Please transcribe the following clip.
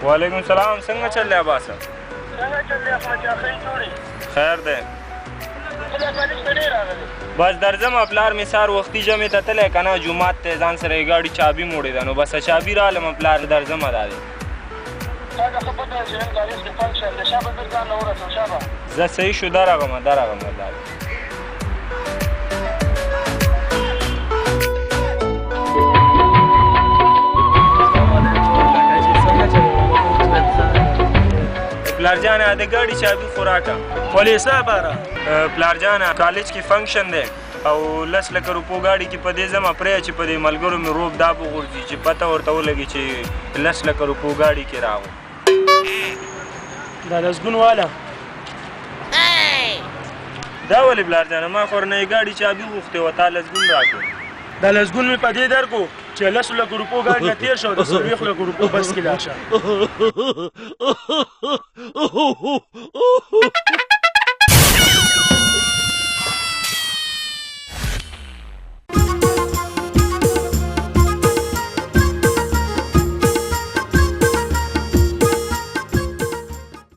وعلیکم السلام څنګه چل دی عباسه څنګه چل دی احمد جان ښه جوړې خیر دی بس درځم پلار مې سهار وختي جمعې ته تللی که نه جومات ته ځان سره یې ګاډي چابي موړې ده نو بس چابي رالم پلار درځم دا دی زه صحیح شو درغم دا دی پلار جانه د ګاډي چابي خو راکه ولې صاحبه پلار جانه کالج کې فنکشن دی او 10 لکه روپو ګاډي کې په دې ځمه پرېږه چې په دې ملګرو مې روب دا وغورځي چې پته ورته ولګي چې 10 لکه روپو ګاډي کې راغو دا لسګون والا دا ولې پلار جانه ما خو ورنه یې ګاډي چابي غوښتې وه تا لسګون راکړو دا لسګون مې په دې درکو چې 10 لکه روپو ګاډي نه تېر شو د 40 لکه روپو بس کې لاړ شه